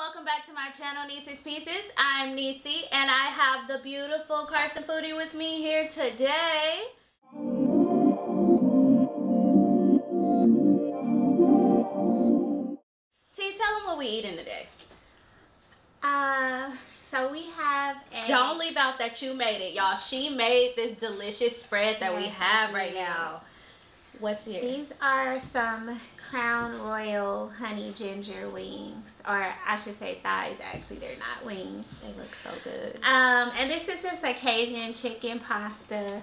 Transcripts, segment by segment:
welcome back to my channel, Niecy's Pieces. I'm Niecy, and I have the beautiful Carson Foodie with me here today. T, tell them what we eating today. So we have a... Don't leave out that you made it, y'all. She made this delicious spread that we have right now. What's here? These are some Crown Royal honey ginger wings, or I should say thighs. Actually, they're not wings. They look so good. And this is just a Cajun chicken pasta.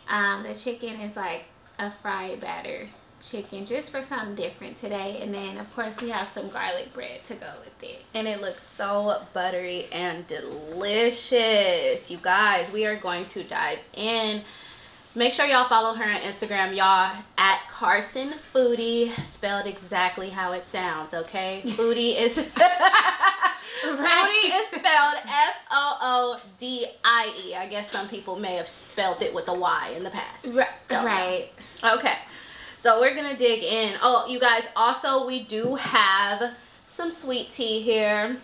The chicken is like a fried batter chicken, just for something different today. And then of course we have some garlic bread to go with it, and it looks so buttery and delicious. You guys, we are going to dive in. Make sure y'all follow her on Instagram, y'all, at Carson Foodie, spelled exactly how it sounds, okay? Foodie is Foodie is spelled F-O-O-D-I-E. I guess some people may have spelled it with a Y in the past. Right. Okay. So we're gonna dig in. Oh, you guys, also we do have some sweet tea here.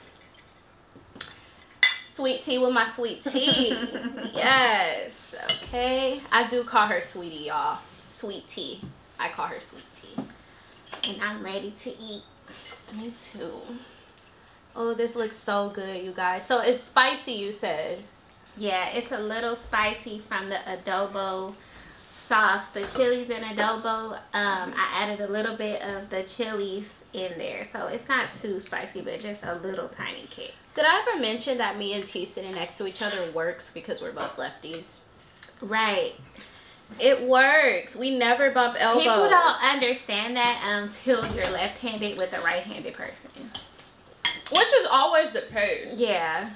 Sweet tea with my sweet tea. Yes. Okay. I do call her sweetie, y'all. Sweet tea. I call her sweet tea. And I'm ready to eat. Me too. Oh, this looks so good, you guys. So it's spicy, you said. Yeah, it's a little spicy from the adobo sauce, the chilies in adobo. I added a little bit of the chilies in there, so it's not too spicy, but just a little tiny kick. Did I ever mention that me and T sitting next to each other works because we're both lefties? Right. It works. We never bump elbows. People don't understand that until you're left-handed with a right-handed person. Which is always the case. Yeah.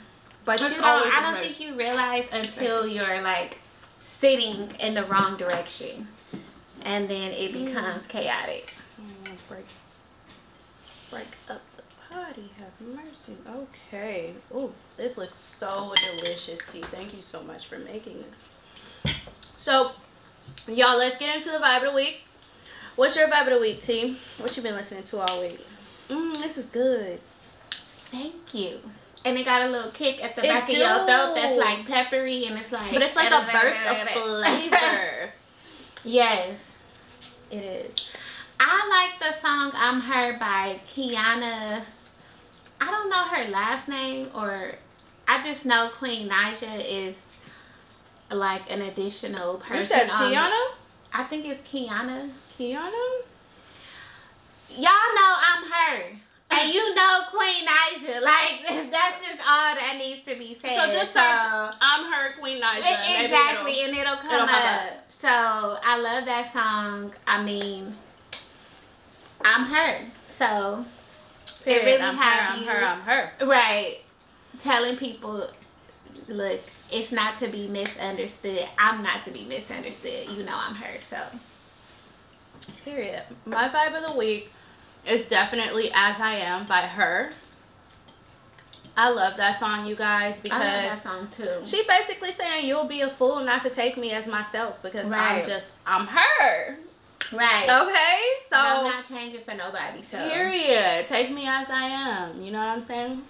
But you don't, I don't think you realize until you're like sitting in the wrong direction, and then it becomes chaotic. Break up the party, have mercy. Okay. Ooh, this looks so delicious, T. Thank you so much for making it. So, y'all, let's get into the vibe of the week. What's your vibe of the week, T? What you been listening to all week? This is good. Thank you. And it got a little kick at the back of your throat that's like peppery, and it's like... But it's like a burst of flavor. Yes. It is. I like the song I'm Her by Kiana. I don't know her last name, or I just know Queen Naija is like an additional person. You said Tiana? I think it's Kiana. Kiana? Y'all know I'm Her. And you know Queen Naija. Like, that's just all that needs to be said. So just search I'm Her, Queen Naija. Exactly, and it'll come up. So I love that song. I mean, I'm Her. So it really I'm her. Right. Telling people, look, it's not to be misunderstood. I'm not to be misunderstood. You know I'm Her. So period. My vibe of the week is definitely As I Am by Her. I love that song, you guys, because I love that song too. She basically saying you'll be a fool not to take me as myself, because I'm her. Right. Okay, so and I'm not changing for nobody. So period. Take me as I am. You know what I'm saying?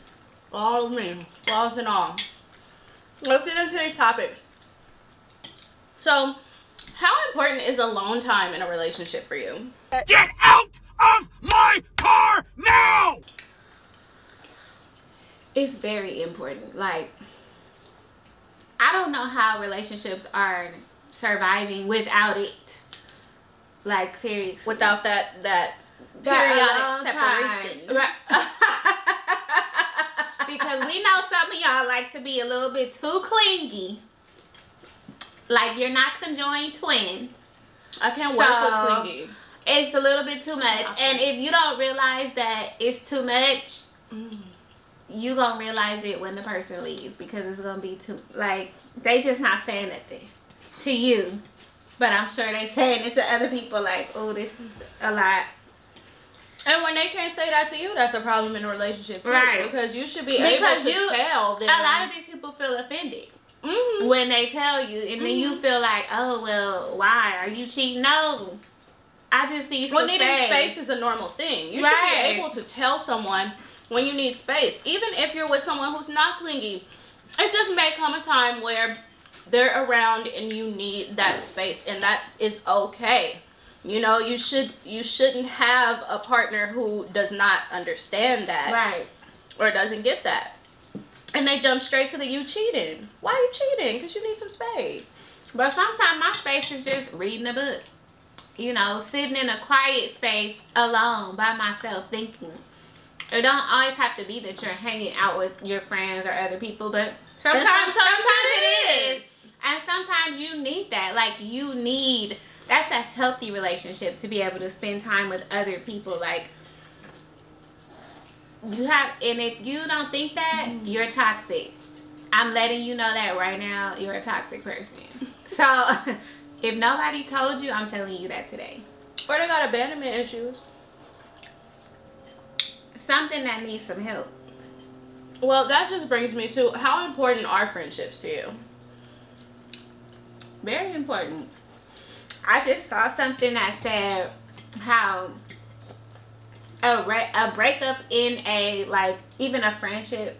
All of me, flaws and all. Let's get into these topics. So, how important is alone time in a relationship for you? Get out of my car now! It's very important. Like, I don't know how relationships are surviving without it. Like, seriously. Without that periodic separation. Right. Because we know some of y'all like to be a little bit too clingy. Like, you're not conjoined twins. I can't work with clingy. It's a little bit too much. And if you don't realize that it's too much, you gonna realize it when the person leaves, because it's gonna be too, like, they just not saying nothing to you, but I'm sure they saying it to other people, like, oh, this is a lot. And when they can't say that to you, that's a problem in a relationship too. Right. Because you should be able to tell them. A lot of these people feel offended when they tell you, and then you feel like, oh, well, why? Are you cheating? No. I just need some space. Needing space is a normal thing. You should be able to tell someone, when you need space. Even if you're with someone who's not clingy, it just may come a time where they're around and you need that space, and that is okay. You know, you shouldn't have a partner who does not understand that. Right. Or doesn't get that. And they jump straight to the you cheating. Why are you cheating? Because you need some space. But sometimes my space is just reading a book. You know, sitting in a quiet space alone by myself thinking. It don't always have to be that you're hanging out with your friends or other people, but sometimes it is. And sometimes you need that. Like, that's a healthy relationship, to be able to spend time with other people. Like, and if you don't think that, you're toxic. I'm letting you know that right now, you're a toxic person. So, if nobody told you, I'm telling you that today. Or they got abandonment issues. Something that needs some help. Well, that just brings me to, how important are friendships to you? Very important. I just saw something that said how a breakup in even a friendship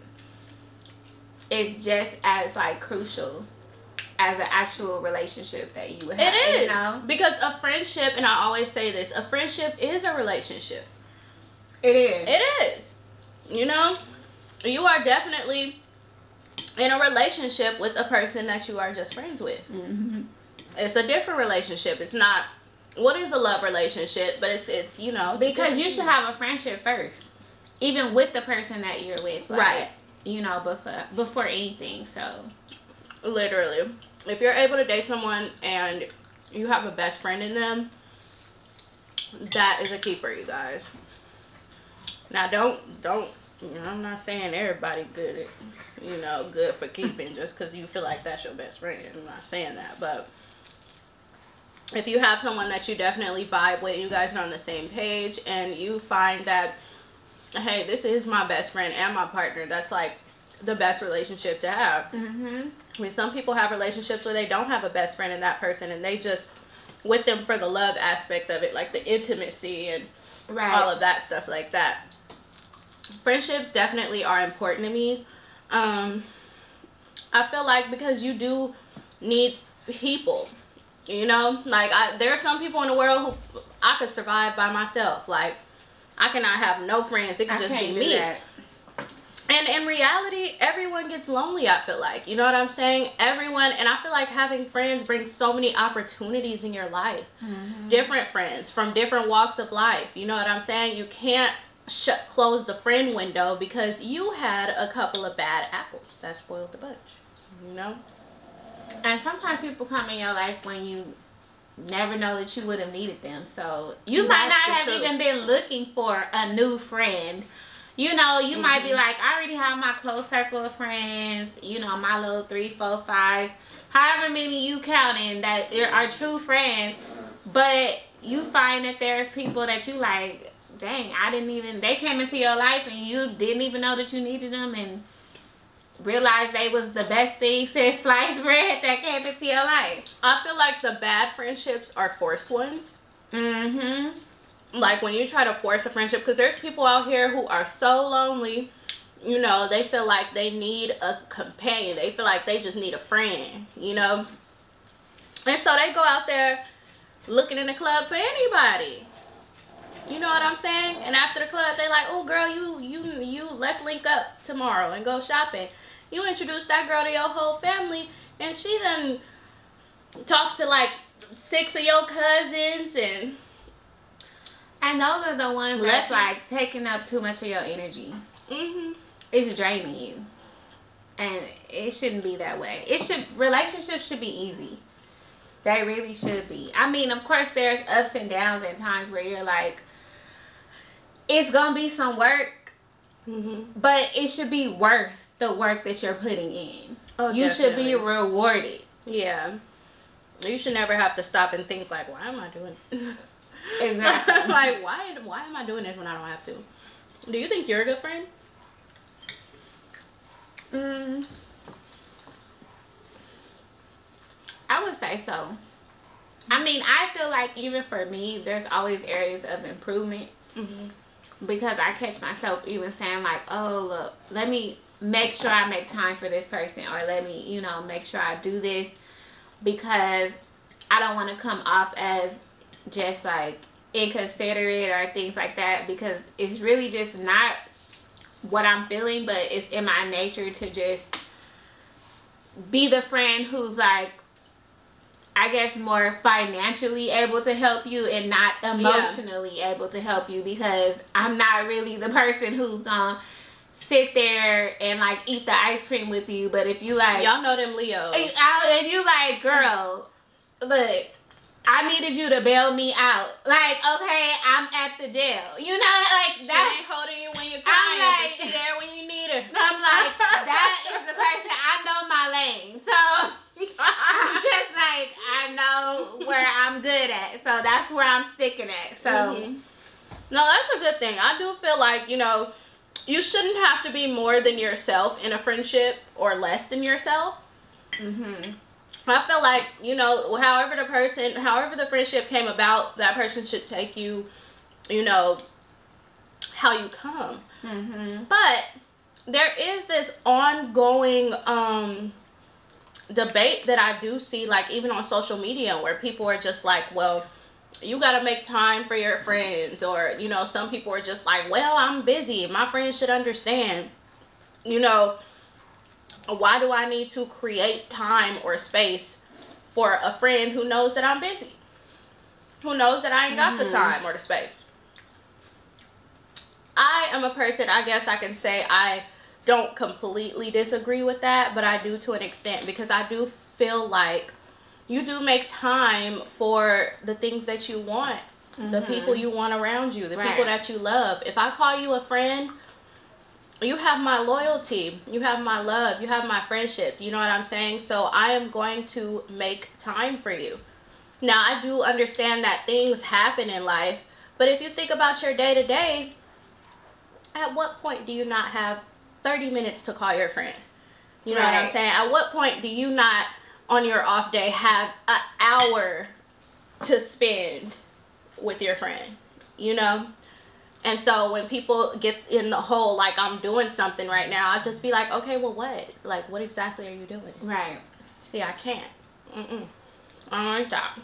is just as crucial as an actual relationship that you have. It is. You know? Because a friendship, and I always say this, a friendship is a relationship. It is. It is. You know, you are definitely in a relationship with a person that you are just friends with. Mm-hmm. It's a different relationship. It's not, what is a love relationship? But it's you know. Because you should have a friendship first. Even with the person that you're with. Right. You know, before anything, so. Literally. If you're able to date someone and you have a best friend in them, that is a keeper, you guys. Now, don't, you know, I'm not saying everybody good for keeping just because you feel like that's your best friend. I'm not saying that, but if you have someone that you definitely vibe with, you guys are on the same page, and you find that, hey, this is my best friend and my partner, that's the best relationship to have. Mm-hmm. I mean, some people have relationships where they don't have a best friend in that person, and they just with them for the love aspect of it, like the intimacy and all of that stuff like that. Friendships definitely are important to me. I feel like because you do need people, you know, there are some people in the world who I could survive by myself. Like, I cannot have no friends. It can just be me. And in reality, everyone gets lonely, I feel like. You know what I'm saying? Everyone, and I feel like having friends brings so many opportunities in your life. Mm-hmm. Different friends from different walks of life. You know what I'm saying? You can't close the friend window because you had a couple of bad apples that spoiled the bunch. You know? And sometimes people come in your life when you never know that you would have needed them. So you might not have even been looking for a new friend. You know, you might be like, I already have my close circle of friends, you know, my little 3, 4, 5, however many you counting that are true friends. But you find that there's people that you like, dang, they came into your life and you didn't even know that you needed them, and realized they was the best thing since sliced bread that came into your life. I feel like the bad friendships are forced ones. Mm-hmm. Like when you try to force a friendship, because there's people out here who are so lonely, you know, they feel like they need a companion. They feel like they just need a friend, you know. And so they go out there looking in the club for anybody. You know what I'm saying? And after the club, they like, oh girl, you let's link up tomorrow and go shopping. You introduce that girl to your whole family, and she done talked to like 6 of your cousins, and those are the ones that's like taking up too much of your energy. Mm-hmm. It's draining you, and it shouldn't be that way. Relationships should be easy. They really should be. I mean, of course, there's ups and downs and times where you're like, it's gonna be some work, but it should be worth the work that you're putting in. Oh, you should be rewarded. Yeah. You should never have to stop and think like, why am I doing this? Exactly. Like, why am I doing this when I don't have to? Do you think you're a good friend? I would say so. I mean, I feel like even for me, there's always areas of improvement. because I catch myself even saying like, oh, look, let me make sure I make time for this person, or let me, you know, make sure I do this, because I don't want to come off as just like inconsiderate or things like that, because it's really just not what I'm feeling, but it's in my nature to just be the friend who's like, I guess, more financially able to help you and not emotionally able to help you, because I'm not really the person who's gonna sit there and like eat the ice cream with you. But if you like, y'all know them Leos, and you like, girl, look, I needed you to bail me out. Like, okay, I'm at the jail. You know, like she that. ain't holding you when you're crying, like, but she there when you need her. I'm like, that is the person. I know my lane. So I'm just like, I know where I'm good at. So that's where I'm sticking at. So no, that's a good thing. I do feel like, you know, you shouldn't have to be more than yourself in a friendship or less than yourself. I feel like, you know, however the friendship came about, that person should take you, you know, how you come. But there is this ongoing debate that I do see, like even on social media, where people are just like, well, you got to make time for your friends, or, you know, some people are just like, well, I'm busy, my friends should understand, you know, why do I need to create time or space for a friend who knows that I'm busy, who knows that I ain't got the time or the space? I am a person, I guess I can say I don't completely disagree with that, but I do to an extent, because I do feel like you do make time for the things that you want, the people you want around you, the people that you love. If I call you a friend, you have my loyalty, you have my love, you have my friendship, you know what I'm saying? So I am going to make time for you. Now, I do understand that things happen in life, but if you think about your day-to-day, at what point do you not have 30 minutes to call your friend? You know what I'm saying? At what point do you not, on your off day, have an hour to spend with your friend? You know? And so when people get in the whole, like, I'm doing something right now, I just be like, okay, well, what? Like, what exactly are you doing? Right. See, I can't. I don't like that.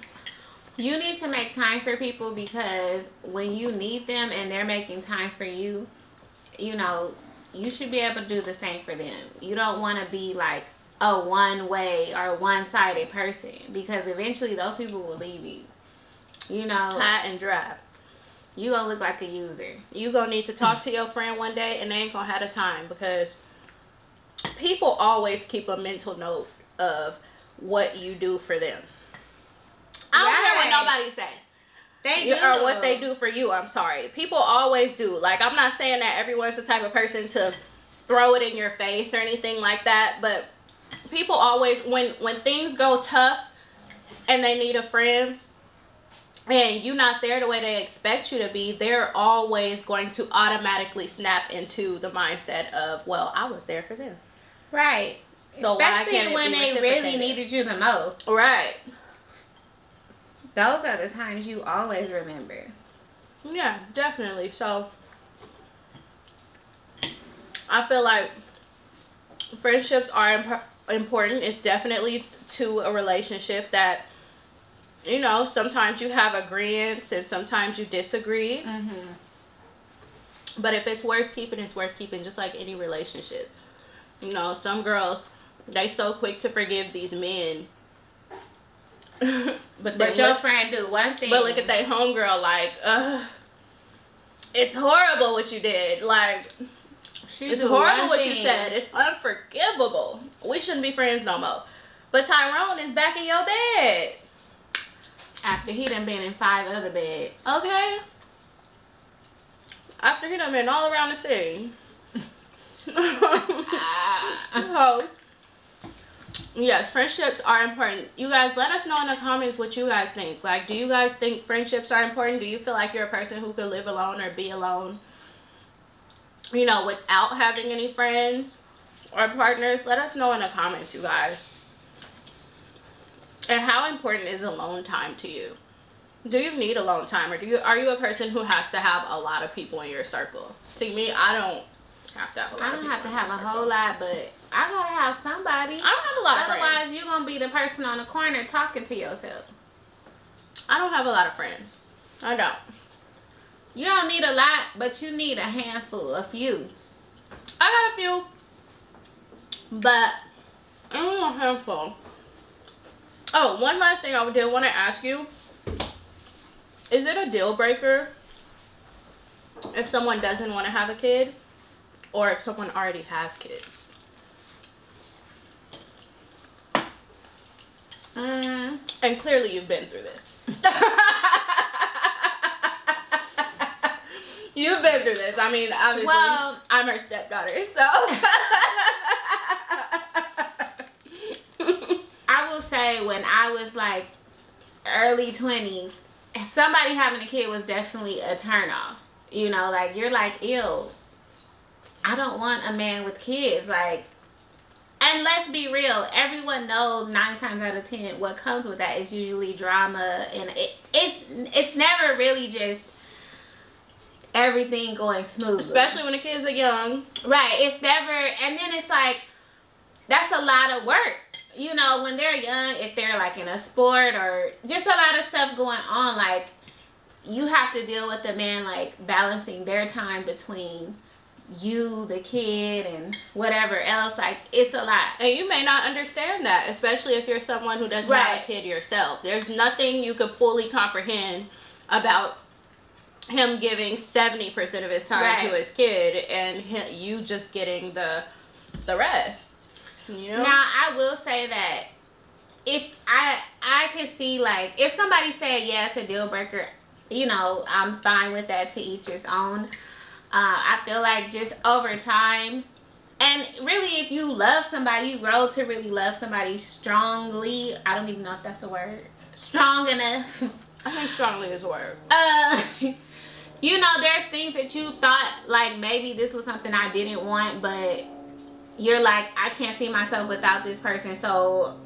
You need to make time for people, because when you need them and they're making time for you, you know, you should be able to do the same for them. You don't want to be like a one-way or one-sided person, because eventually those people will leave you. You know, high and dry. You gonna look like a user. You gonna need to talk to your friend one day and they ain't gonna have the time, because people always keep a mental note of what you do for them. I don't care what nobody say. They do. Or what they do for you, I'm sorry. People always do. Like, I'm not saying that everyone's the type of person to throw it in your face or anything like that, but people always, when things go tough and they need a friend, and you're not there the way they expect you to be, they're always going to automatically snap into the mindset of, well, I was there for them. Right. So especially when they really needed you the most. Right. Those are the times you always remember. Yeah, definitely. So I feel like friendships are important. It's definitely to a relationship that, you know, sometimes you have agreements and sometimes you disagree. But if it's worth keeping, it's worth keeping, just like any relationship. You know, some girls, they so quick to forgive these men. but your friend do one thing. But look at that homegirl like, it's horrible what you did. Like, it's horrible what you said. It's unforgivable. We shouldn't be friends no more. But Tyrone is back in your bed. After he done been in 5 other beds. Okay. After he done been all around the city. So, yes, friendships are important. You guys, let us know in the comments what you guys think. Like, do you guys think friendships are important? Do you feel like you're a person who could live alone or be alone, you know, without having any friends or partners? Let us know in the comments, you guys. And how important is alone time to you? Do you need alone time, or are you a person who has to have a lot of people in your circle? See, me, I don't have to have a lot. I don't have to have a whole lot, but I gotta have somebody. I don't have a lot of friends. Otherwise, you're gonna be the person on the corner talking to yourself. I don't have a lot of friends. I don't. You don't need a lot, but you need a handful, a few. I got a few, but I don't want a handful. Oh, one last thing I did want to ask you. Is it a deal breaker if someone doesn't want to have a kid, or if someone already has kids? And clearly you've been through this. You've been through this. I mean, obviously, well, I'm her stepdaughter, so. I will say when I was like early 20s, somebody having a kid was definitely a turnoff. You know, like, you're like, ew, I don't want a man with kids. Like, and let's be real, everyone knows 9 times out of 10 what comes with that is usually drama, and it's never really just everything going smoothly. Especially when the kids are young. Right, it's never, and then it's like, that's a lot of work. You know, when they're young, if they're like in a sport or just a lot of stuff going on, like, you have to deal with the man, like, balancing their time between you, the kid, and whatever else. Like, it's a lot. And you may not understand that, especially if you're someone who doesn't have a kid yourself. There's nothing you could fully comprehend about him giving 70% of his time to his kid and you just getting the rest. You know? Now, I will say that if I can see, like, if somebody said, yeah, it's a deal breaker, you know, I'm fine with that, to each his own. I feel like just over time, and really if you love somebody, you grow to really love somebody strongly. I don't even know if that's a word. Strong enough. I think strongly is a word. You know, there's things that you thought, like, maybe this was something I didn't want, but you're like, I can't see myself without this person, so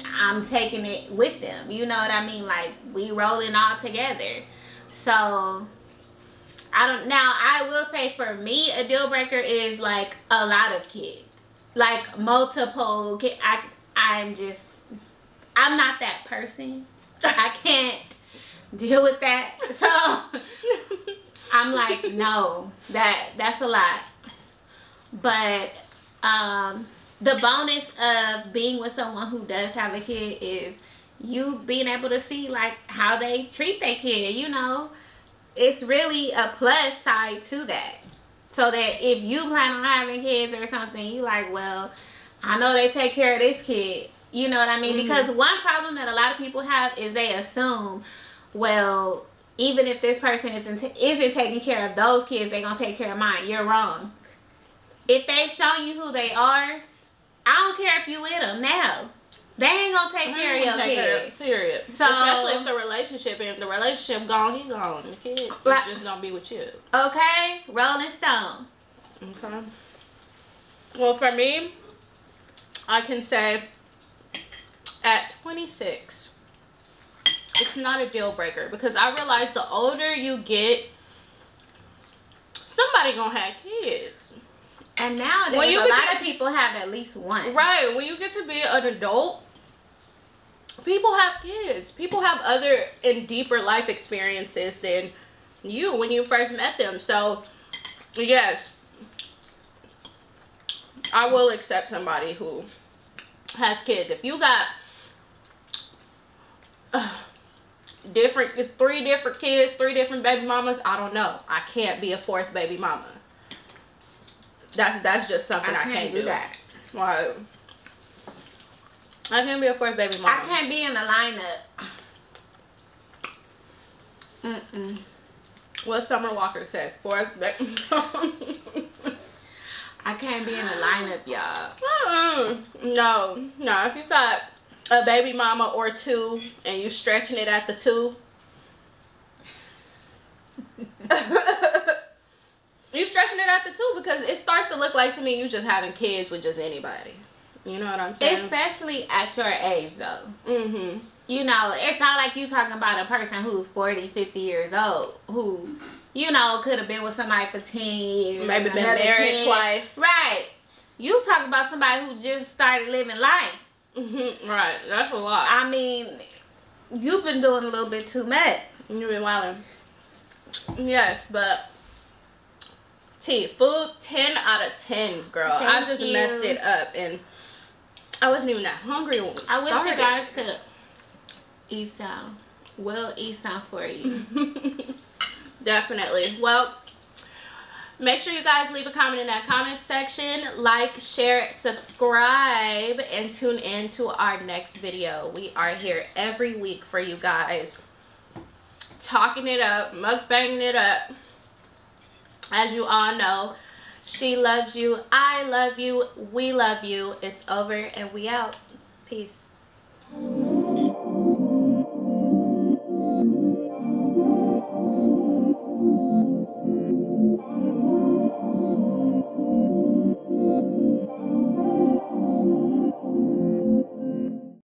I'm taking it with them. You know what I mean? Like, we rolling all together. So, I will say for me, a deal breaker is like a lot of kids. Like, multiple kids. I'm not that person. I can't deal with that. So, I'm like, no, that's a lot. But the bonus of being with someone who does have a kid is you being able to see, like, how they treat their kid. You know, it's really a plus side to that. So that if you plan on having kids or something, you like, well, I know they take care of this kid. You know what I mean? Because one problem that a lot of people have is they assume, well, even if this person isn't taking care of those kids, they're going to take care of mine. You're wrong. If they've shown you who they are, I don't care if you with them now. They ain't going to take care of your kid. Period. So, especially if the relationship gone, he gone. The kid is just going to be with you. Okay? Rolling Stone. Okay. Well, for me, I can say at 26, it's not a deal breaker, because I realize the older you get, somebody gonna have kids. And nowadays, a lot of people have at least one. Right. When you get to be an adult, people have kids. People have other and deeper life experiences than you when you first met them. So, yes, I will accept somebody who has kids. If you got three different kids, 3 different baby mamas, I don't know. I can't be a 4th baby mama. That's just something I can't do. That. Right. I can't be a 4th baby mama. I can't be in the lineup. What Summer Walker said, 4th baby mama. I can't be in the lineup, y'all. No. If you got a baby mama or 2 and you stretching it at the 2, you stretching it at the 2, because it starts to look like, to me, you just having kids with just anybody. You know what I'm saying? Especially at your age, though. you know, it's not like you talking about a person who's 40, 50 years old who, you know, could have been with somebody for 10 years. Maybe been married twice. Right. You talking about somebody who just started living life. Right. That's a lot. I mean, you've been doing a little bit too much. You've been wilding. Yes, but T, food 10 out of 10, girl. I just messed it up and I wasn't even that hungry when we started. I wish you guys could eat some. We'll eat some for you. Definitely. Well, make sure you guys leave a comment in that comment section. Like, share, subscribe, and tune in to our next video. We are here every week for you guys. Talking it up, mukbanging it up. As you all know, she loves you, I love you, we love you. It's over and we out. Peace.